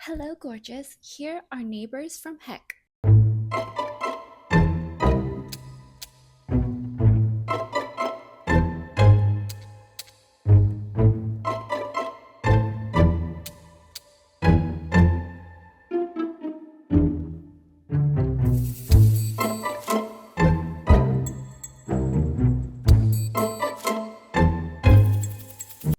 Hello, gorgeous. Here are neighbors from heck.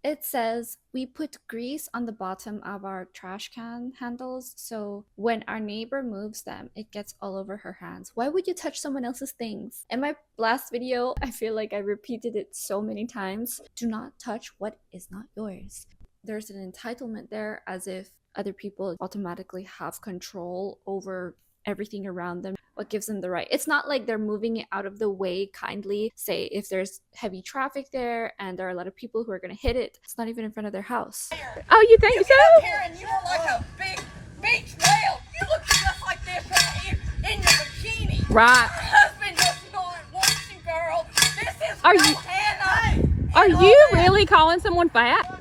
It says we put grease on the bottom of our trash can handles, so when our neighbor moves them, it gets all over her hands. Why would you touch someone else's things? In my last video, I feel like I repeated it so many times. Do not touch what is not yours. There's an entitlement there, as if other people automatically have control over everything around them. What gives them the right? It's not like they're moving it out of the way kindly. Say if there's heavy traffic there and there are a lot of people who are going to hit it, it's not even in front of their house. Oh, you think you so? get up here and you look like a big beach whale. You look just like this in your bikini. Right. Your husband just not wants you, girl. This is Are no you- Hannah. Are you really calling someone fat?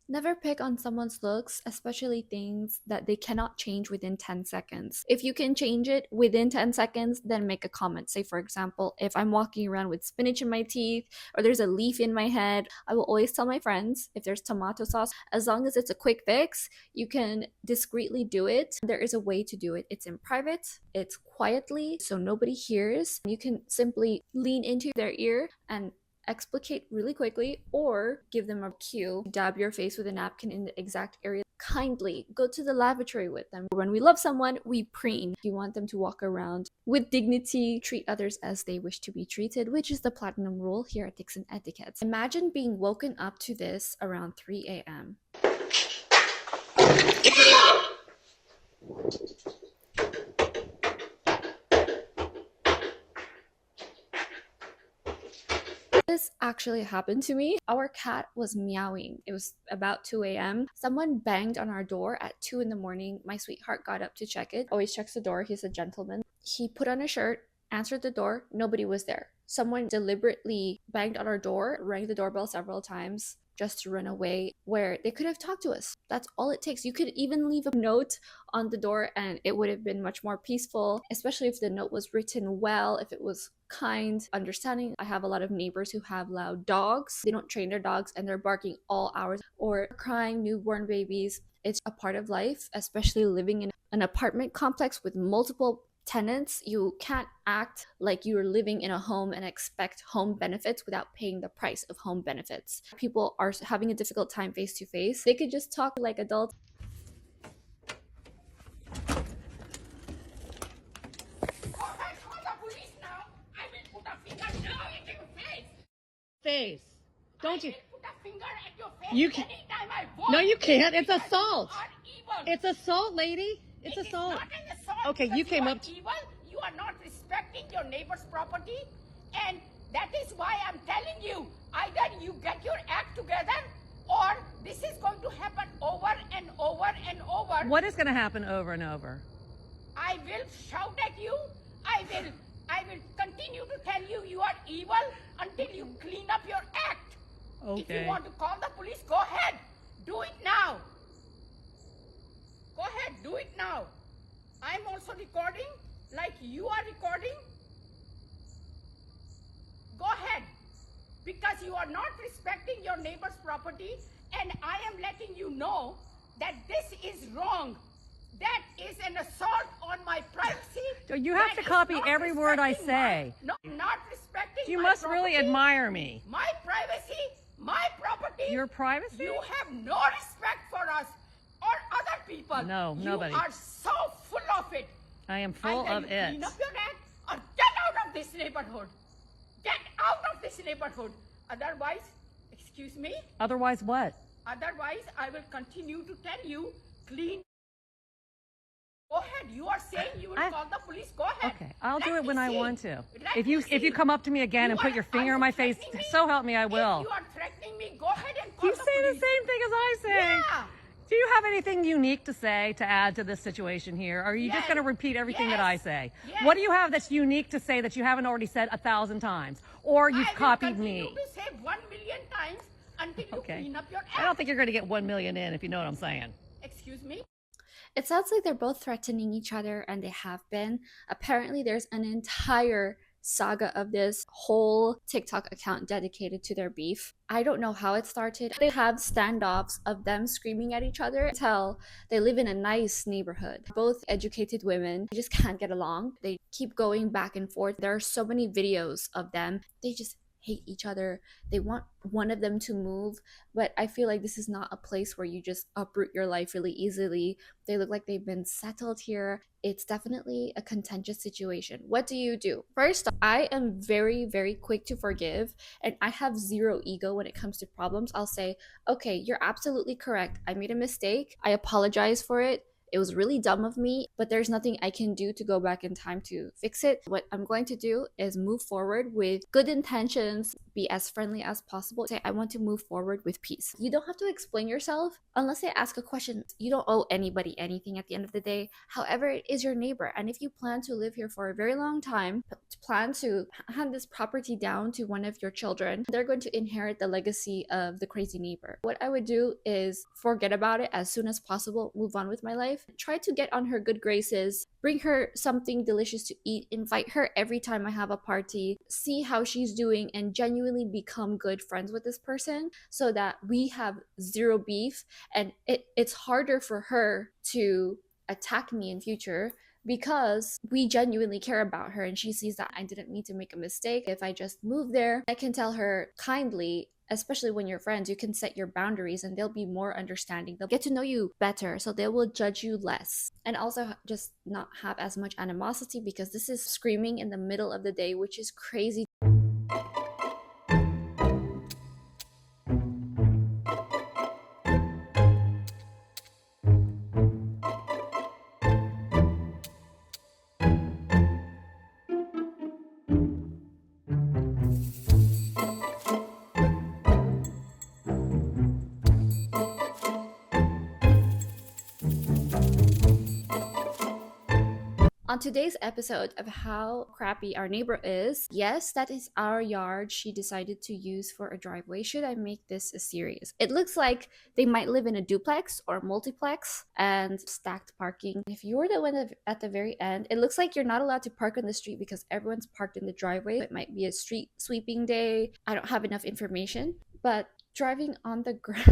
Never pick on someone's looks, especially things that they cannot change within 10 seconds. If you can change it within 10 seconds, then make a comment. Say, for example, if I'm walking around with spinach in my teeth or there's a leaf in my head, I will always tell my friends if there's tomato sauce, as long as it's a quick fix, you can discreetly do it. There is a way to do it. It's in private, it's quietly, so nobody hears. You can simply lean into their ear and explicate really quickly, or give them a cue. Dab your face with a napkin in the exact area. Kindly go to the lavatory with them. When we love someone, we preen. You want them to walk around with dignity, treat others as they wish to be treated, which is the platinum rule here at Etiquette. Imagine being woken up to this around 3 a.m. This actually happened to me. Our cat was meowing. It was about 2 a.m. Someone banged on our door at 2 in the morning. My sweetheart got up to check it. Always checks the door. He's a gentleman. He put on a shirt, answered the door. Nobody was there. Someone deliberately banged on our door, rang the doorbell several times just to run away, where they could have talked to us. That's all it takes. You could even leave a note on the door and it would have been much more peaceful, especially if the note was written well, if it was kind, understanding. I have a lot of neighbors who have loud dogs. They don't train their dogs and they're barking all hours or crying newborn babies. It's a part of life, especially living in an apartment complex with multiple tenants. You can't act like you're living in a home and expect home benefits without paying the price of home benefits. People are having a difficult time face to face. They could just talk like adults. Face. Don't you? Put a finger at your face You can- anytime I want. No, you can't. It's Because assault. You are evil. It's assault, lady. It's It is assault. not an assault. Okay, because you came are up to- evil. You are not respecting your neighbor's property, and that is why I'm telling you. Either you get your act together, or this is going to happen over and over and over. What is going to happen over and over? I will shout at you. I will continue to tell you you are evil until you clean up your act. If you Okay. want to call the police, go ahead. Do it now. Go ahead, do it now. I'm also recording like you are recording. Go ahead. Because you are not respecting your neighbor's property, and I am letting you know that this is wrong. That is an assault on my privacy. So you have That to is copy not every word I respecting say. not respecting You my must really property, admire me. my privacy, my property. Your privacy? You have no respect for us or other people. No, nobody. You are so full of it. I am full Either of you it. clean up your act or get out of this neighborhood. Get out of this neighborhood. Otherwise, excuse me, Otherwise what? otherwise I will continue to tell you, clean. Go ahead. You are saying you will call the police. Go ahead. Okay, I'll do Let it me when I see. want to. Let If me you see. come up to me again and put your Are finger you in my face, threatening me? so help me, I will. If you are threatening me, go ahead and call You the say the police. same thing as I say. Yeah. Do you have anything unique to say to add to this situation here? Or are you just Yes. going to repeat everything that I Yes. say? Yes. What do you have that's unique to say that you haven't already said 1,000 times? Or you've I will copied continue me? to say 1,000,000 times until you Okay. clean up your act. I don't think you're going to get 1 million in, if you know what I'm saying. Excuse me? It sounds like they're both threatening each other, and they have been. Apparently, there's an entire saga of this whole TikTok account dedicated to their beef. I don't know how it started. They have standoffs of them screaming at each other. Tell they live in a nice neighborhood. Both educated women. They just can't get along. They keep going back and forth. There are so many videos of them. They just hate each other. They want one of them to move, but I feel like this is not a place where you just uproot your life really easily. They look like they've been settled here. It's definitely a contentious situation. What do you do? First, I am very, very quick to forgive, and I have zero ego when it comes to problems. I'll say, okay, you're absolutely correct. I made a mistake. I apologize for it. It was really dumb of me, but there's nothing I can do to go back in time to fix it. What I'm going to do is move forward with good intentions, be as friendly as possible. Say, I want to move forward with peace. You don't have to explain yourself unless they ask a question. You don't owe anybody anything at the end of the day. However, it is your neighbor. And if you plan to live here for a very long time, plan to hand this property down to one of your children, they're going to inherit the legacy of the crazy neighbor. What I would do is forget about it as soon as possible, move on with my life, try to get on her good graces, bring her something delicious to eat, invite her every time I have a party, see how she's doing, and genuinely become good friends with this person so that we have zero beef. And it's harder for her to attack me in future because we genuinely care about her, and she sees that I didn't mean to make a mistake. If I just move there, I can tell her kindly, especially when you're friends, you can set your boundaries and they'll be more understanding. They'll get to know you better, so they will judge you less. And also just not have as much animosity, because this is screaming in the middle of the day, which is crazy. On today's episode of how crappy our neighbor is, yes, that is our yard she decided to use for a driveway. Should I make this a series? It looks like they might live in a duplex or multiplex and stacked parking. If you're the one at the very end, it looks like you're not allowed to park on the street because everyone's parked in the driveway. It might be a street sweeping day. I don't have enough information, but driving on the grass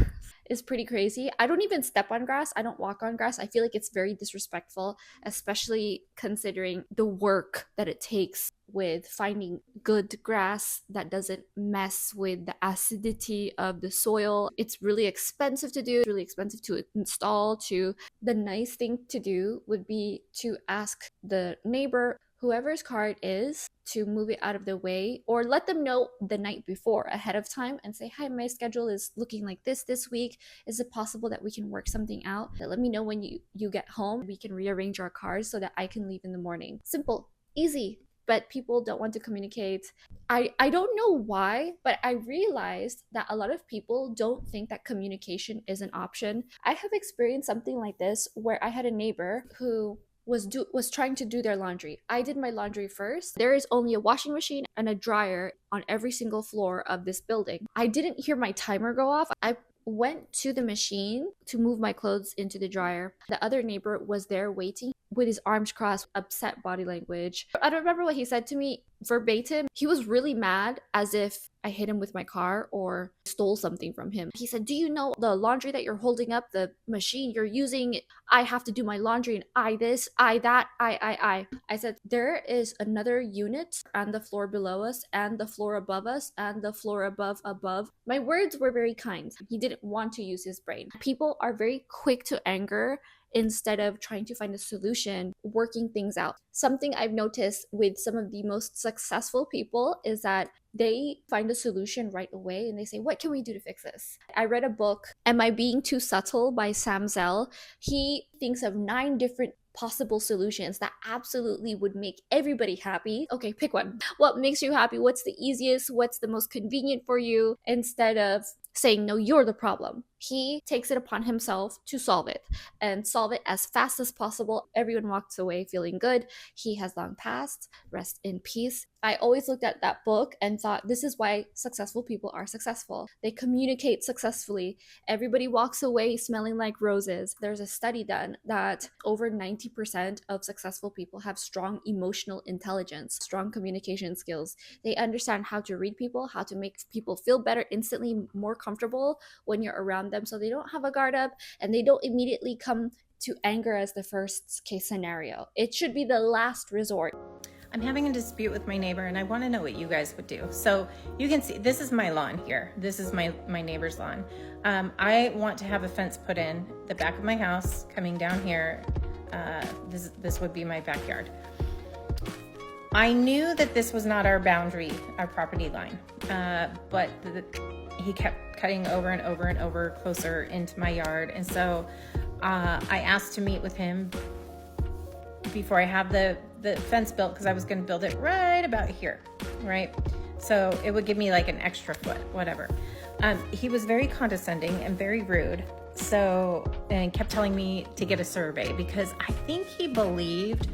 is pretty crazy. I don't even step on grass. I don't walk on grass. I feel like it's very disrespectful, especially considering the work that it takes with finding good grass that doesn't mess with the acidity of the soil. It's really expensive to do, really expensive to install too. The nice thing to do would be to ask the neighbor, whoever's car it is, to move it out of the way, or let them know the night before ahead of time and say, hi, my schedule is looking like this week. Is it possible that we can work something out? Let me know when you get home. We can rearrange our cars so that I can leave in the morning. Simple, easy. But people don't want to communicate. I don't know why, but I realized that a lot of people don't think that communication is an option. I have experienced something like this where I had a neighbor who was trying to do their laundry. I did my laundry first. There is only a washing machine and a dryer on every single floor of this building. I didn't hear my timer go off. I went to the machine to move my clothes into the dryer. The other neighbor was there waiting with his arms crossed, upset body language. I don't remember what he said to me verbatim. He was really mad, as if I hit him with my car or stole something from him. He said, do you know the laundry that you're holding up, the machine you're using? I have to do my laundry, and I this, I that, I. I said, there is another unit on the floor below us and the floor above us and the floor above. My words were very kind. He didn't want to use his brain. People are very quick to anger instead of trying to find a solution, working things out. Something I've noticed with some of the most successful people is that they find a solution right away and they say, what can we do to fix this? I read a book, Am I Being Too Subtle by Sam Zell. He thinks of 9 different possible solutions that absolutely would make everybody happy. Okay, pick one. What makes you happy? What's the easiest? What's the most convenient for you? Instead of saying, no, you're the problem. He takes it upon himself to solve it and solve it as fast as possible. Everyone walks away feeling good. He has long passed. Rest in peace. I always looked at that book and thought, this is why successful people are successful. They communicate successfully. Everybody walks away smelling like roses. There's a study done that over 90% of successful people have strong emotional intelligence, strong communication skills. They understand how to read people, how to make people feel better, instantly more comfortable when you're around them, so they don't have a guard up and they don't immediately come to anger as the first case scenario. It should be the last resort. I'm having a dispute with my neighbor and I want to know what you guys would do. So you can see, this is my lawn here. This is my neighbor's lawn. I want to have a fence put in the back of my house coming down here. This would be my backyard. I knew that this was not our boundary, our property line, but he kept cutting over and over and over closer into my yard. And so I asked to meet with him before I have the fence built, because I was going to build it right about here, right? So it would give me like an extra foot, whatever. He was very condescending and very rude. And kept telling me to get a survey, because I think he believed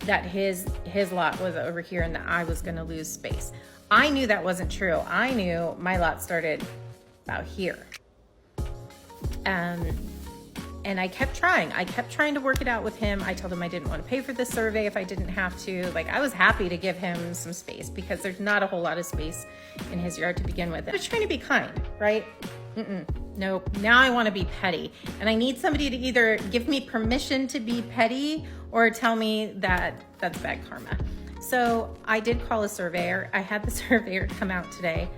that his lot was over here and that I was going to lose space. I knew that wasn't true. I knew my lot started about here. And I kept trying. I kept trying to work it out with him. I told him I didn't want to pay for the survey if I didn't have to. Like, I was happy to give him some space because there's not a whole lot of space in his yard to begin with. I was trying to be kind, right? Nope. Now I want to be petty. And I need somebody to either give me permission to be petty or tell me that that's bad karma. So I did call a surveyor. I had the surveyor come out today.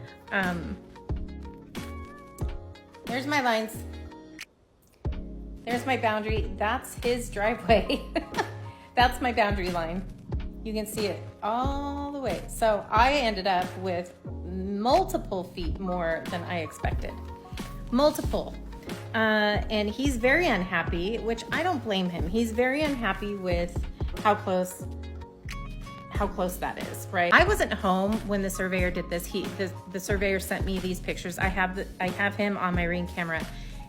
There's my lines. There's my boundary. That's his driveway. That's my boundary line. You can see it all the way. So I ended up with multiple feet more than I expected. Multiple. And he's very unhappy, which I don't blame him. He's very unhappy with how close that is, right? I wasn't home when the surveyor did this. The surveyor sent me these pictures. I have him on my Ring camera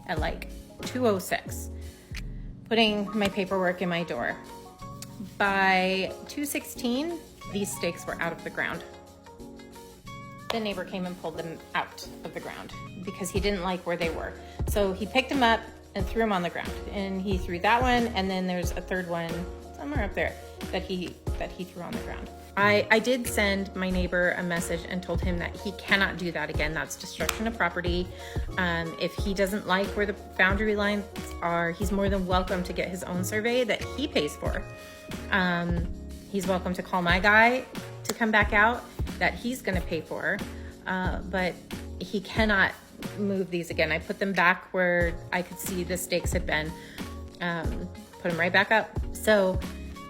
at like 2:06, putting my paperwork in my door. By 2:16, these stakes were out of the ground. The neighbor came and pulled them out of the ground because he didn't like where they were. So he picked them up and threw them on the ground. And he threw that one, and then there's a third one somewhere up there that he threw on the ground. I did send my neighbor a message and told him that he cannot do that again. That's destruction of property. If he doesn't like where the boundary lines are, he's more than welcome to get his own survey that he pays for. He's welcome to call my guy to come back out that he's going to pay for, but he cannot move these again. I put them back where I could see the stakes had been, put them right back up. So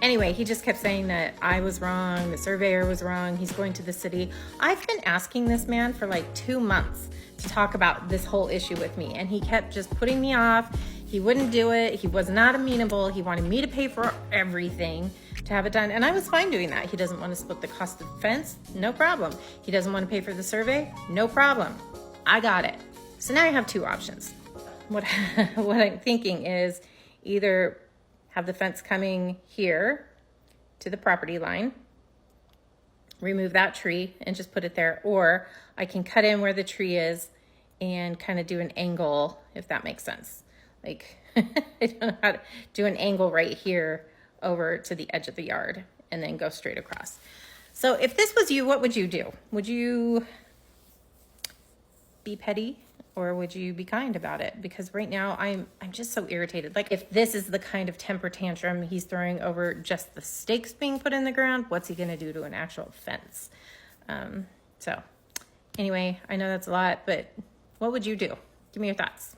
anyway, he just kept saying that I was wrong, the surveyor was wrong, he's going to the city. I've been asking this man for like 2 months to talk about this whole issue with me, and he kept just putting me off. He wouldn't do it. He was not amenable. He wanted me to pay for everything to have it done, and I was fine doing that. He doesn't want to split the cost of the fence, no problem. He doesn't want to pay for the survey, no problem. I got it. So now I have two options. What I'm thinking is either have the fence coming here to the property line, remove that tree and just put it there, or I can cut in where the tree is and kind of do an angle, if that makes sense. Like, I don't know how to do an angle right here over to the edge of the yard and then go straight across. So if this was you, what would you do? Would you be petty? Or would you be kind about it? Because right now I'm just so irritated. Like, if this is the kind of temper tantrum he's throwing over just the stakes being put in the ground, what's he gonna do to an actual fence? So anyway, I know that's a lot, but what would you do? Give me your thoughts.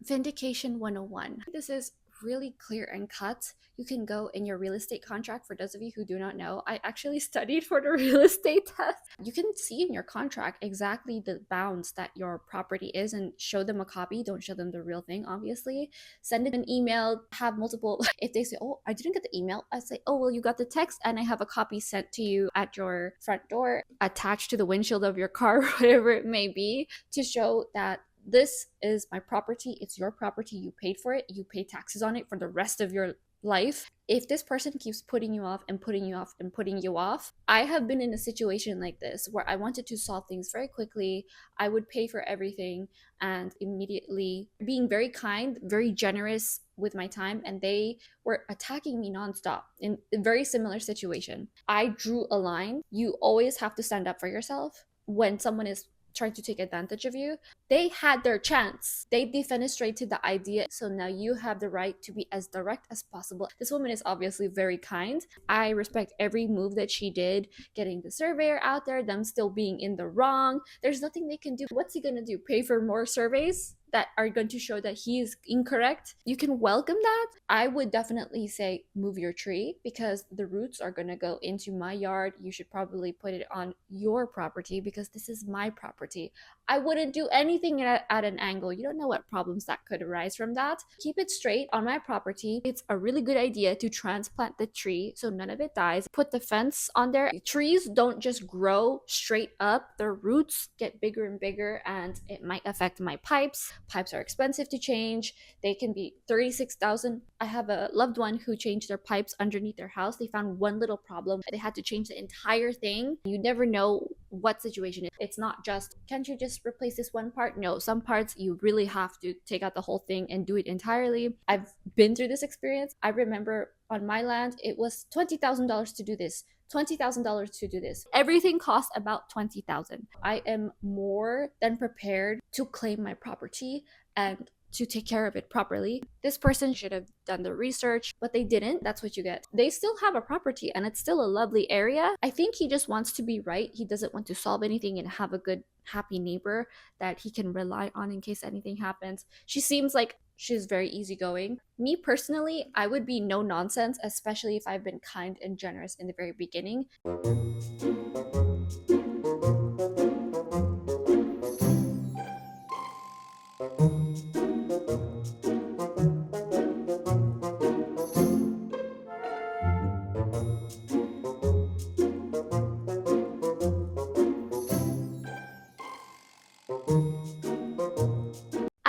Vindication 101. This is really clear and cut. You can go in your real estate contract. For those of you who do not know, I actually studied for the real estate test. You can see in your contract exactly the bounds that your property is and show them a copy. Don't show them the real thing, obviously. Send it an email, have multiple. If they say, oh, I didn't get the email, I say, oh, well, you got the text and I have a copy sent to you at your front door, attached to the windshield of your car, whatever it may be, to show that This is my property. It's your property. You paid for it. You pay taxes on it for the rest of your life. If this person keeps putting you off and putting you off and putting you off, I have been in a situation like this where I wanted to solve things very quickly. I would pay for everything and immediately being very kind, very generous with my time, and they were attacking me nonstop in a very similar situation. I drew a line. You always have to stand up for yourself when someone is trying to take advantage of you. They had their chance. They defenestrated the idea. So now you have the right to be as direct as possible. This woman is obviously very kind. I respect every move that she did, getting the surveyor out there, them still being in the wrong. There's nothing they can do. What's he gonna do? Pay for more surveys that are going to show that he is incorrect? You can welcome that. I would definitely say move your tree because the roots are going to go into my yard. You should probably put it on your property because this is my property. I wouldn't do anything at an angle. You don't know what problems that could arise from that. Keep it straight on my property. It's a really good idea to transplant the tree so none of it dies. Put the fence on there. Trees don't just grow straight up. Their roots get bigger and bigger and it might affect my pipes. Pipes are expensive to change. They can be $36,000. I have a loved one who changed their pipes underneath their house. They found one little problem. They had to change the entire thing. You never know what situation it is. It's not just, can't you just replace this one part? No, some parts you really have to take out the whole thing and do it entirely. I've been through this experience. I remember on my land, it was $20,000 to do this. $20,000 to do this. Everything costs about $20,000. I am more than prepared to claim my property and to take care of it properly. This person should have done the research, but they didn't. That's what you get. They still have a property and it's still a lovely area. I think he just wants to be right. He doesn't want to solve anything and have a good, happy neighbor that he can rely on in case anything happens. She seems like she's very easygoing. Me personally, I would be no nonsense, especially if I've been kind and generous in the very beginning.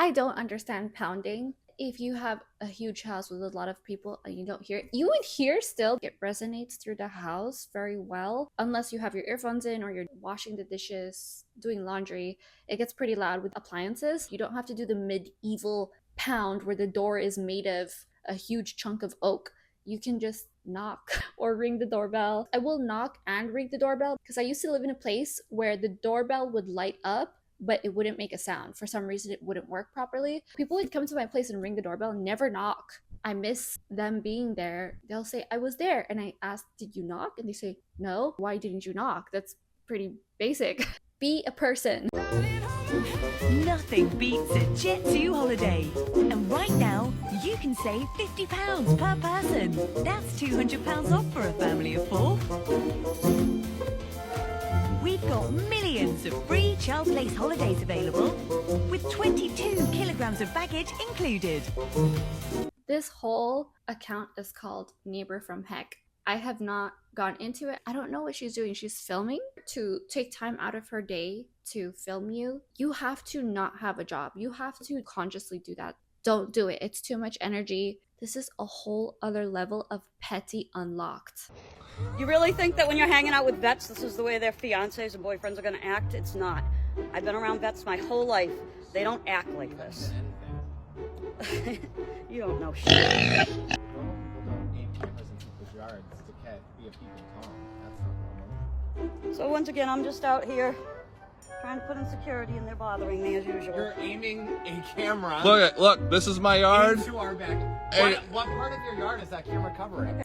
I don't understand pounding. If you have a huge house with a lot of people and you don't hear it, you would hear still. It resonates through the house very well. Unless you have your earphones in or you're washing the dishes, doing laundry, it gets pretty loud with appliances. You don't have to do the medieval pound where the door is made of a huge chunk of oak. You can just knock or ring the doorbell. I will knock and ring the doorbell because I used to live in a place where the doorbell would light up but it wouldn't make a sound. For some reason, it wouldn't work properly. People would come to my place and ring the doorbell and never knock. I miss them being there. They'll say, I was there. And I ask, did you knock? And they say, no. Why didn't you knock? That's pretty basic. Be a person. Nothing beats a Jet 2 holiday. And right now, you can save £50 per person. That's £200 off for a family of 4. We've got millions of free child place holidays available with 22 kilograms of baggage included. This whole account is called Neighbor from Heck. I have not gone into it. I don't know what she's doing. She's filming. To take time out of her day to film you, you have to not have a job. You have to consciously do that. Don't do it. It's too much energy. This is a whole other level of petty unlocked. You really think that when you're hanging out with vets, this is the way their fiancés and boyfriends are going to act? It's not. I've been around vets my whole life. They don't act like this. You don't know shit. People don't aim cameras in people's yards to be a people calm. That's not normal. So once again, I'm just out here trying to put in security and they're bothering me as usual. You're aiming a camera. Look, this is my yard. Into our back. Hey. What part of your yard is that camera covering?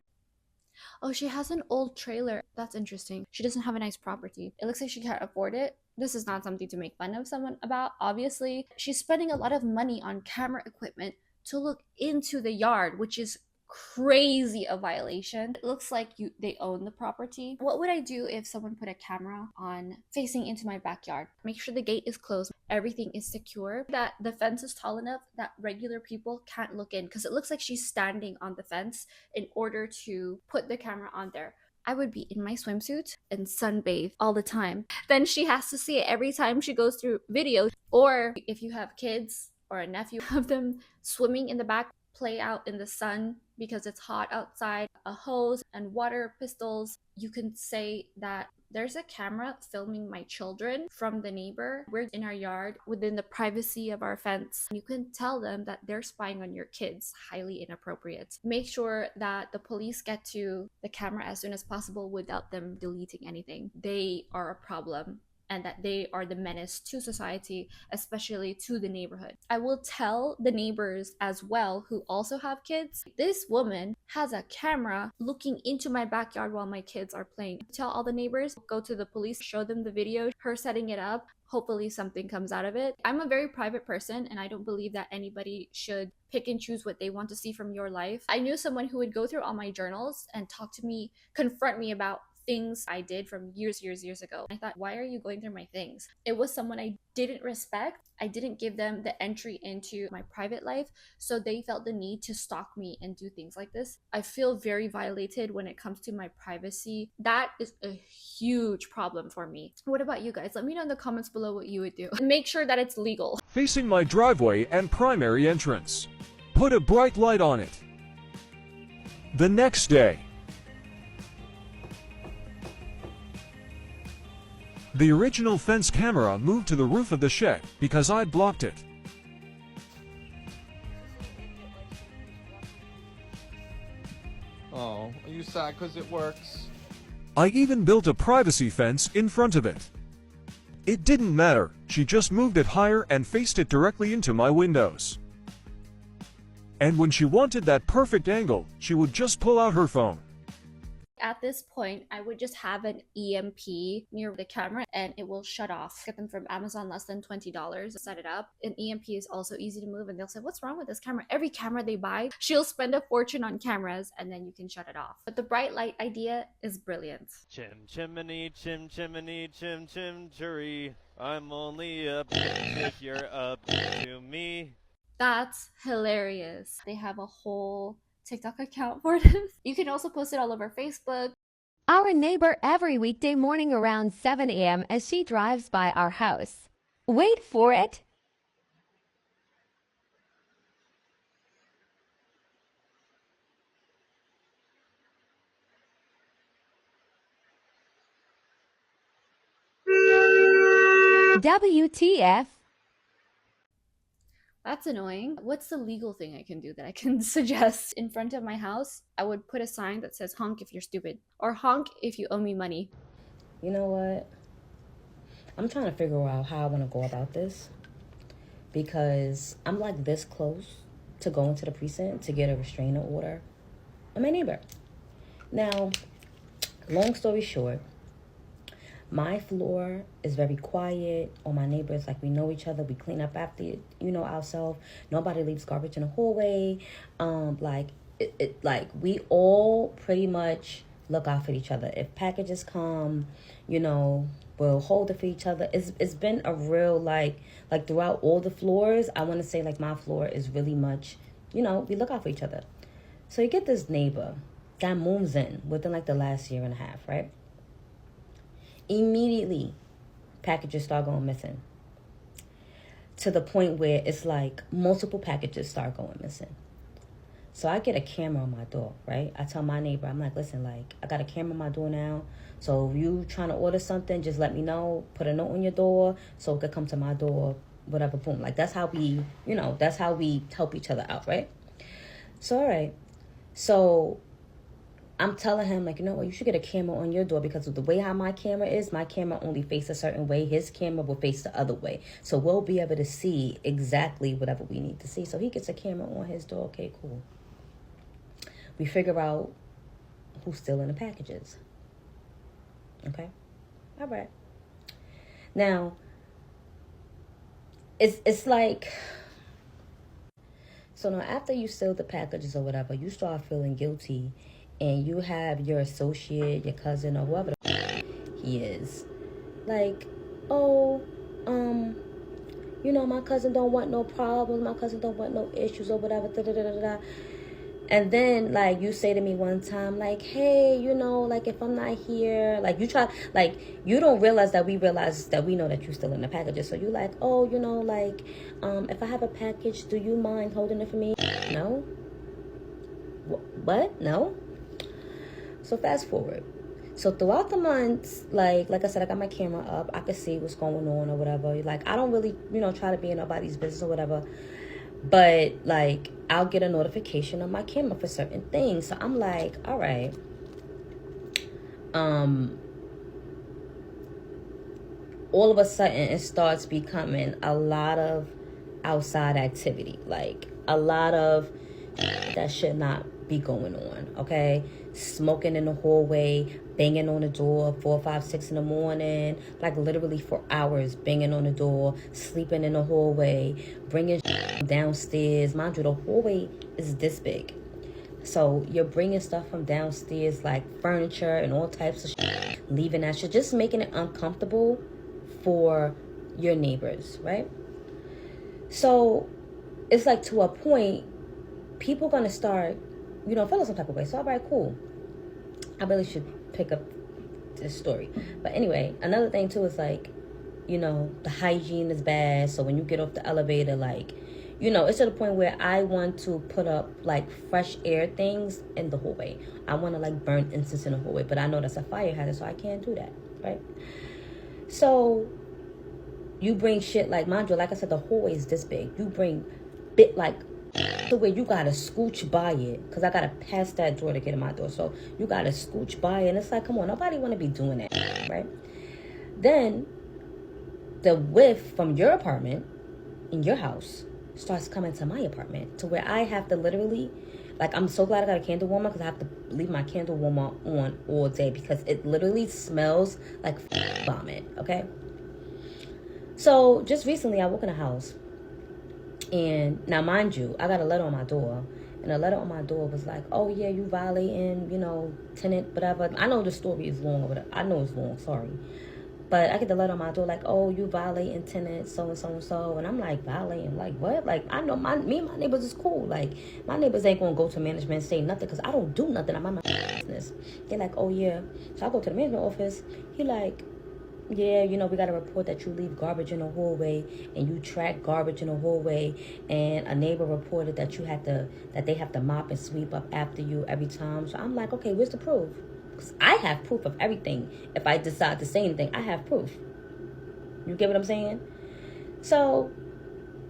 Oh, she has an old trailer. That's interesting. She doesn't have a nice property. It looks like she can't afford it. This is not something to make fun of someone about, obviously. She's spending a lot of money on camera equipment to look into the yard, which is crazy a violation. It looks like they own the property. What would I do if someone put a camera on facing into my backyard? Make sure the gate is closed, everything is secure, that the fence is tall enough that regular people can't look in, because it looks like she's standing on the fence in order to put the camera on there. I would be in my swimsuit and sunbathe all the time. Then she has to see it every time she goes through videos. Or if you have kids or a nephew, have them swimming in the back, play out in the sun because it's hot outside, a hose and water pistols. You can say that there's a camera filming my children from the neighbor. We're in our yard within the privacy of our fence. You can tell them that they're spying on your kids. Highly inappropriate. Make sure that the police get to the camera as soon as possible without them deleting anything. They are a problem, and that they are the menace to society, especially to the neighborhood. I will tell the neighbors as well who also have kids, this woman has a camera looking into my backyard while my kids are playing. Tell all the neighbors, go to the police, show them the video, her setting it up. Hopefully something comes out of it. I'm a very private person, and I don't believe that anybody should pick and choose what they want to see from your life. I knew someone who would go through all my journals and talk to me, confront me about things I did from years ago. I thought, why are you going through my things? It was someone I didn't respect. I didn't give them the entry into my private life, so they felt the need to stalk me and do things like this. I feel very violated when it comes to my privacy. That is a huge problem for me. What about you guys? Let me know in the comments below what you would do. And make sure that it's legal. Facing my driveway and primary entrance. Put a bright light on it. The next day, the original fence camera moved to the roof of the shed because I'd blocked it. Oh, are you sad because it works? I even built a privacy fence in front of it. It didn't matter, she just moved it higher and faced it directly into my windows. And when she wanted that perfect angle, she would just pull out her phone. At this point, I would just have an EMP near the camera and it will shut off. Get them from Amazon, less than $20. Set it up. An EMP is also easy to move, and they'll say, what's wrong with this camera? Every camera they buy, she'll spend a fortune on cameras, and then you can shut it off. But the bright light idea is brilliant. Chim chimney, chim chimney, chim chim jury. I'm only a bitch if you're up to me. That's hilarious. They have a whole TikTok account for this. You can also post it all over Facebook. Our neighbor every weekday morning around 7 a.m. as she drives by our house. Wait for it. WTF? That's annoying. What's the legal thing I can do that I can suggest? In front of my house, I would put a sign that says honk if you're stupid, or honk if you owe me money. You know what? I'm trying to figure out how I want to go about this, because I'm like this close to going to the precinct to get a restraining order on my neighbor. Now, long story short, my floor is very quiet. All my neighbors, like, we know each other. We clean up after, ourselves. Nobody leaves garbage in the hallway. Like, we all pretty much look out for each other. If packages come, we'll hold it for each other. It's been a real, like throughout all the floors, I want to say, like, my floor is really much, we look out for each other. So you get this neighbor that moves in within, like, the last year and a half, right? Immediately, packages start going missing, to the point where it's like multiple packages start going missing. So I get a camera on my door, right? I tell my neighbor, I'm like, listen, like, I got a camera on my door now. So if you trying to order something, just let me know. Put a note on your door so it could come to my door, whatever, boom. Like, that's how we, that's how we help each other out, right? So, all right. So I'm telling him, like, you know what, you should get a camera on your door, because of the way how my camera is, my camera only faces a certain way. His camera will face the other way. So we'll be able to see exactly whatever we need to see. So he gets a camera on his door. Okay, cool. We figure out who's stealing the packages. Okay? All right. Now, it's like, so now after you steal the packages or whatever, you start feeling guilty, and you have your associate, your cousin, or whoever he is, like, oh, my cousin don't want no problems, my cousin don't want no issues or whatever, da da da da da. And then like you say to me one time, like, hey, you know, like if I'm not here, like you try, like you don't realize that we realize that we know that you're still in the packages. So you like, oh, you know, like if I have a package, do you mind holding it for me? No. What? No. So fast forward. So throughout the months, like I said, I got my camera up. I could see what's going on or whatever. Like I don't really, you know, try to be in nobody's business or whatever. But like I'll get a notification on my camera for certain things. So I'm like, all right. All of a sudden it starts becoming a lot of outside activity. Like a lot of that should not be going on, okay? Smoking in the hallway, banging on the door 4, 5, 6 in the morning, like literally for hours, banging on the door, sleeping in the hallway, bringing downstairs. Mind you, the hallway is this big. So you're bringing stuff from downstairs, like furniture and all types of shit, leaving that shit, just making it uncomfortable for your neighbors, right? So it's like to a point, people gonna start, you know, feeling some type of way. So all right, cool. I really should pick up this story. But anyway, another thing too is like, you know, the hygiene is bad. So when you get off the elevator, like, you know, it's to the point where I want to put up like fresh air things in the hallway. I want to like burn incense in the hallway, but I know that's a fire hazard, so I can't do that, right? So you bring shit like, mind you, like I said, the hallway is this big. You bring bit like to where you gotta scooch by it, because I gotta pass that door to get in my door. So you gotta scooch by it, and it's like, come on, nobody wanna be doing that, right? Then the whiff from your apartment in your house starts coming to my apartment, to where I have to literally, like, I'm so glad I got a candle warmer, because I have to leave my candle warmer on all day, because it literally smells like vomit, okay? So just recently I woke in a house, and now mind you, I got a letter on my door, and the letter on my door was like, oh yeah, you violating, you know, tenant, whatever. I know the story is long, or whatever. I know it's long, sorry. But I get the letter on my door like, oh, you violating tenant, so and so and so. And I'm like, violating? Like, what? Like, I know me and my neighbors is cool. Like, my neighbors ain't going to go to management and say nothing, because I don't do nothing. I'm on my business. They're like, oh, yeah. So I go to the management office. He like, yeah, you know, we got a report that you leave garbage in the hallway, and you track garbage in the hallway, and a neighbor reported that they have to mop and sweep up after you every time. So I'm like, okay, where's the proof? Because I have proof of everything. If I decide to say anything, I have proof. You get what I'm saying? So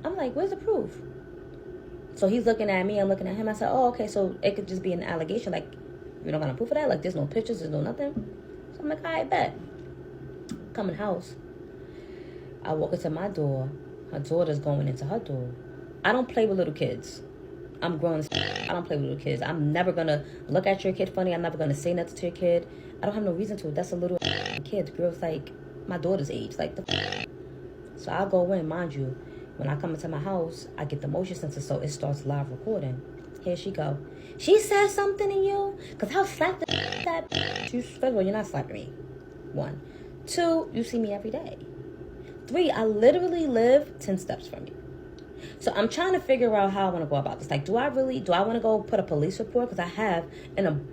I'm like, where's the proof? So he's looking at me, I'm looking at him. I said, oh, okay, so it could just be an allegation. Like, you're not gonna proof of that? Like, there's no pictures, there's no nothing? So I'm like, I bet. Come in house. I walk into my door. Her daughter's going into her door. I don't play with little kids. I'm grown. I don't play with little kids. I'm never gonna look at your kid funny. I'm never gonna say nothing to your kid. I don't have no reason to. That's a little kid. The girl's like my daughter's age. Like the. So I'll go in, mind you. When I come into my house, I get the motion sensor, so it starts live recording. Here she go. She said something to you? Because I'll slap that. First of all, you're not slapping me. 1. 2, you see me every day. 3, I literally live 10 steps from you. So I'm trying to figure out how I want to go about this. Like, do I want to go put a police report? Because I have an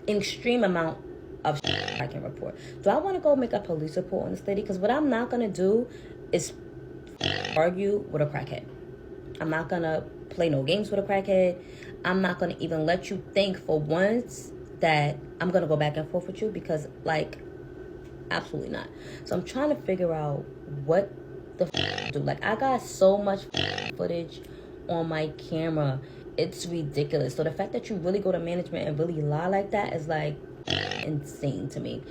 extreme amount of I can report. Do I want to go make a police report on this lady? Because what I'm not going to do is argue with a crackhead. I'm not going to play no games with a crackhead. I'm not going to even let you think for once that I'm going to go back and forth with you, because, like, absolutely not. So I'm trying to figure out what the do. Like, I got so much footage on my camera, it's ridiculous. So the fact that you really go to management and really lie like that is like insane to me.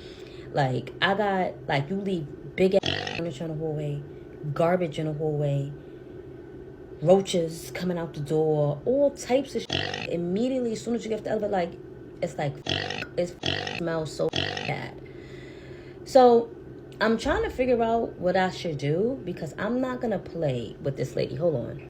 Like, I got, like, you leave big ass furniture in the hallway, garbage in the hallway, roaches coming out the door, all types of shit. Immediately as soon as you get off the elevator, like, it's like it smells so bad. So I'm trying to figure out what I should do, because I'm not gonna play with this lady. Hold on.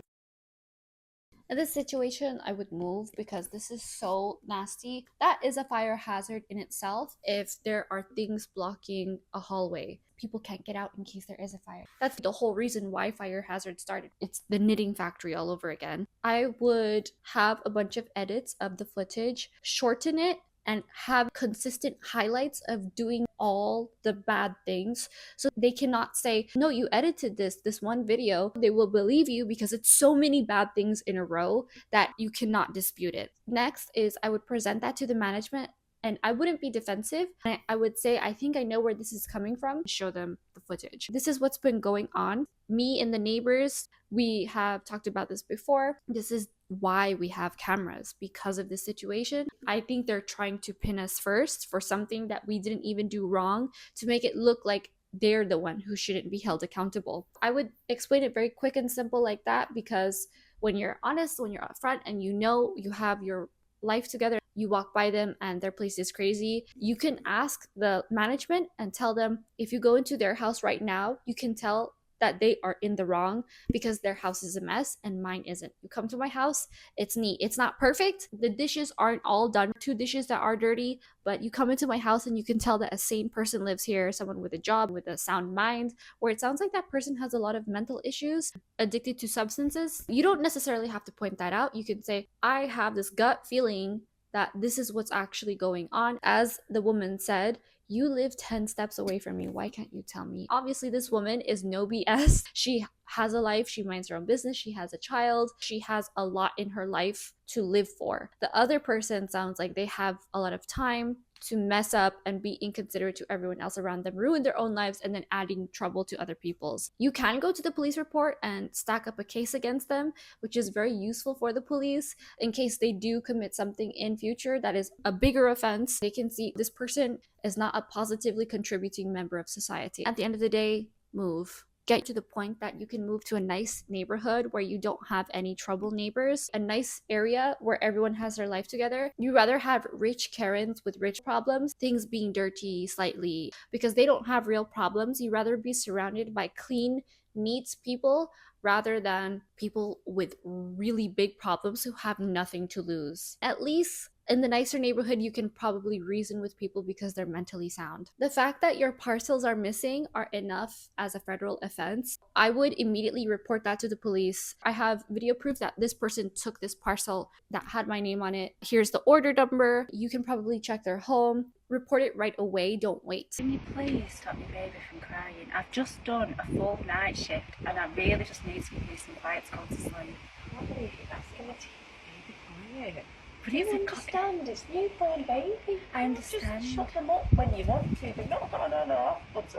In this situation, I would move, because this is so nasty. That is a fire hazard in itself if there are things blocking a hallway. people can't get out in case there is a fire. That's the whole reason why fire hazard started. It's the knitting factory all over again. I would have a bunch of edits of the footage, shorten it, and have consistent highlights of doing all the bad things, so they cannot say, no, you edited this one video. They will believe you because it's so many bad things in a row that you cannot dispute it. Next is I would present that to the management, and I wouldn't be defensive. I would say, I think I know where this is coming from. Show them the footage. This is what's been going on. Me and the neighbors, we have talked about this before. This is why we have cameras, because of this situation. I think they're trying to pin us first for something that we didn't even do wrong, to make it look like they're the one who shouldn't be held accountable. I would explain it very quick and simple like that, because when you're honest, when you're upfront and you know you have your life together, you walk by them and their place is crazy, you can ask the management and tell them, if you go into their house right now, you can tell that they are in the wrong because their house is a mess and mine isn't. You come to my house, it's neat. It's not perfect. The dishes aren't all done. 2 dishes that are dirty, but you come into my house and you can tell that a sane person lives here, someone with a job, with a sound mind, where it sounds like that person has a lot of mental issues, addicted to substances. You don't necessarily have to point that out. You can say, I have this gut feeling that this is what's actually going on. As the woman said, you live 10 steps away from me. Why can't you tell me? Obviously, this woman is no BS. She has a life. She minds her own business. She has a child. She has a lot in her life to live for. The other person sounds like they have a lot of time to mess up and be inconsiderate to everyone else around them, ruin their own lives, and then adding trouble to other people's. You can go to the police report and stack up a case against them, which is very useful for the police in case they do commit something in future that is a bigger offense. They can see this person is not a positively contributing member of society. At the end of the day, move. Get to the point that you can move to a nice neighborhood where you don't have any trouble neighbors, a nice area where everyone has their life together. You rather have rich Karens with rich problems, things being dirty slightly, because they don't have real problems. You rather be surrounded by clean, neat people rather than people with really big problems who have nothing to lose. At least in the nicer neighborhood, you can probably reason with people because they're mentally sound. The fact that your parcels are missing are enough as a federal offense. I would immediately report that to the police. I have video proof that this person took this parcel that had my name on it. Here's the order number. You can probably check their home. Report it right away. Don't wait. Can you please stop your baby from crying? I've just done a full night shift and I really just need some peace and quiet to go to sleep. I can't believe you're asking me to keep your baby quiet. But you understand, it's newborn baby. I understand. Just shut them up when you want to, but no.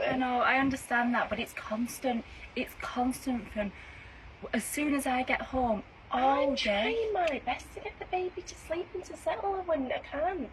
I know, I understand that, but it's constant. It's constant from as soon as I get home, all day. I'm trying my best to get the baby to sleep and to settle her when I can.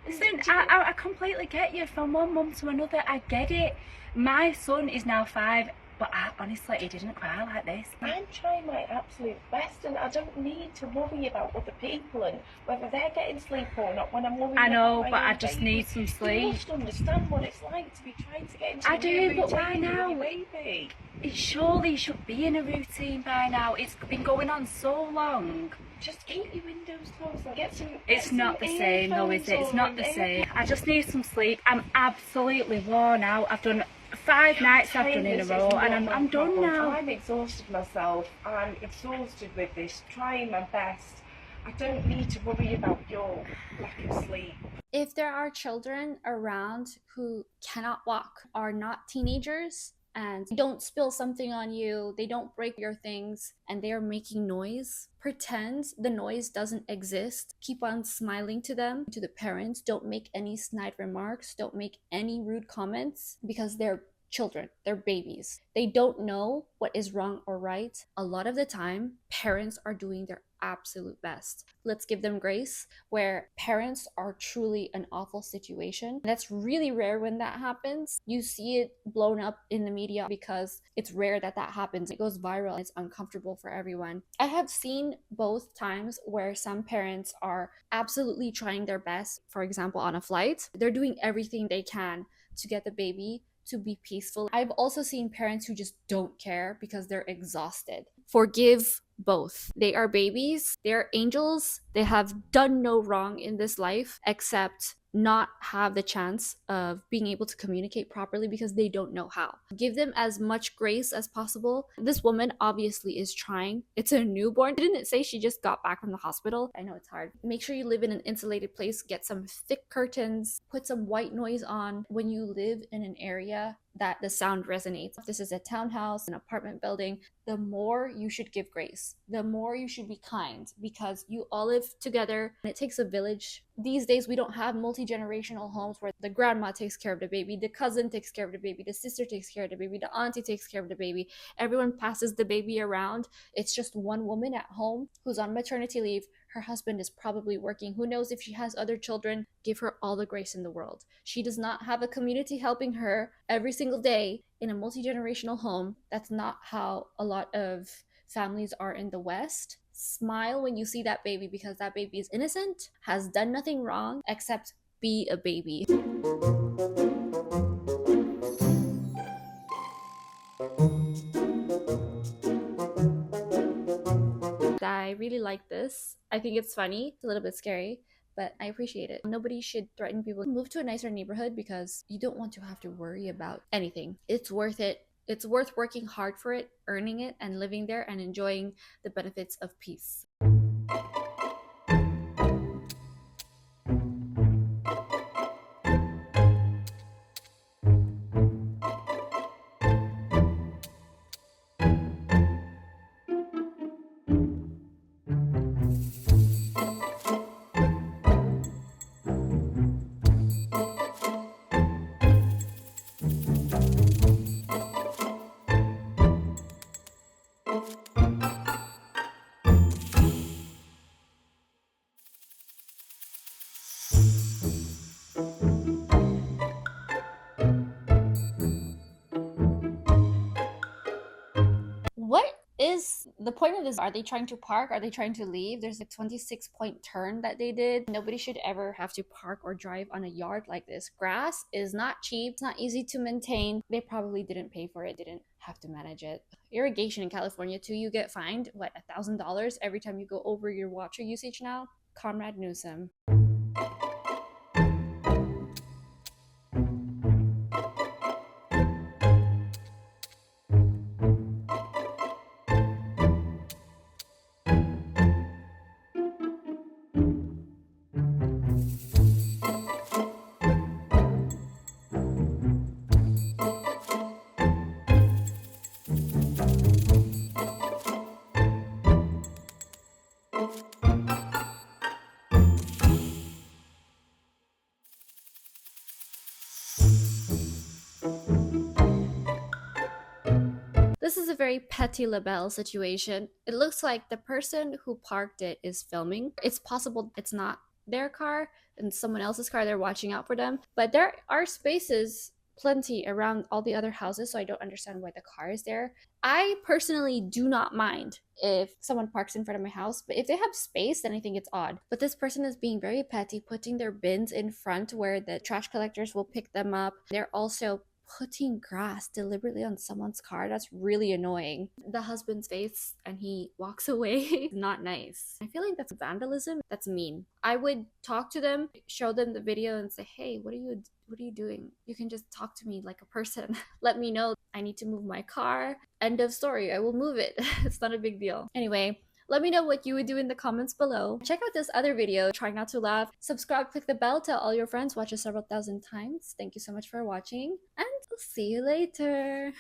Listen, I completely get you. From one mum to another, I get it. My son is now 5, but honestly, he didn't cry like this. I'm trying my absolute best, and I don't need to worry about other people and whether they're getting sleep or not when I'm worrying. I know, but I just need some sleep. You must understand what it's like to be trying to get into a new routine. But why now? Baby. It surely should be in a routine by now. It's been going on so long. Just keep your windows closed and get some. It's not the same though, is it? It's not the same. I just need some sleep. I'm absolutely worn out. I've done 5 nights I've done in a row and I'm done now. I'm exhausted myself. I'm exhausted with this, trying my best. I don't need to worry about your lack of sleep. If there are children around who cannot walk, are not teenagers, and don't spill something on you, they don't break your things, and they are making noise, pretend the noise doesn't exist. Keep on smiling to them, to the parents. Don't make any snide remarks. Don't make any rude comments, because they're children, they're babies. They don't know what is wrong or right. A lot of the time, parents are doing their absolute best. Let's give them grace. Where parents are truly an awful situation, that's really rare when that happens. You see it blown up in the media because it's rare that that happens. It goes viral. It's uncomfortable for everyone. I have seen both times where some parents are absolutely trying their best. For example, on a flight, they're doing everything they can to get the baby to be peaceful. I've also seen parents who just don't care because they're exhausted. Forgive both. They are babies, they are angels, they have done no wrong in this life except not have the chance of being able to communicate properly because they don't know how. Give them as much grace as possible. This woman obviously is trying. It's a newborn. Didn't it say she just got back from the hospital? I know it's hard. Make sure you live in an insulated place. Get some thick curtains. Put some white noise on. When you live in an area that the sound resonates. If this is a townhouse, an apartment building, the more you should give grace, the more you should be kind, because you all live together and it takes a village. These days, we don't have multi-generational homes where the grandma takes care of the baby, the cousin takes care of the baby, the sister takes care of the baby, the auntie takes care of the baby. Everyone passes the baby around. It's just one woman at home who's on maternity leave. Her husband is probably working. Who knows if she has other children? Give her all the grace in the world. She does not have a community helping her every single day in a multi-generational home. That's not how a lot of families are in the West. Smile when you see that baby because that baby is innocent, has done nothing wrong except be a baby. I really like this. I think it's funny. It's a little bit scary, but I appreciate it. Nobody should threaten people to move to a nicer neighborhood because you don't want to have to worry about anything. It's worth it. It's worth working hard for it, earning it, and living there and enjoying the benefits of peace. What is the point of this? Are they trying to park? Are they trying to leave? There's a 26-point turn that they did. Nobody should ever have to park or drive on a yard like this. Grass is not cheap. It's not easy to maintain. They probably didn't pay for it, didn't have to manage it. Irrigation in California too, you get fined, what, $1,000 every time you go over your water usage now? Comrade Newsom. This is a very Petty LaBelle situation. It looks like the person who parked it is filming. It's possible it's not their car and someone else's car. They're watching out for them. But there are spaces plenty around all the other houses, so I don't understand why the car is there. I personally do not mind if someone parks in front of my house, but if they have space, then I think it's odd. But this person is being very petty, putting their bins in front where the trash collectors will pick them up. They're also putting grass deliberately on someone's car. That's really annoying. The husband's face and he walks away. Not nice. I feel like that's vandalism. That's mean. I would talk to them, show them the video and say, hey, what are you doing? You can just talk to me like a person. Let me know I need to move my car. End of story. I will move it. It's not a big deal. Anyway, let me know what you would do in the comments below. Check out this other video, Try Not to Laugh. Subscribe, click the bell, tell all your friends, watch it several thousand times. Thank you so much for watching, and I'll see you later.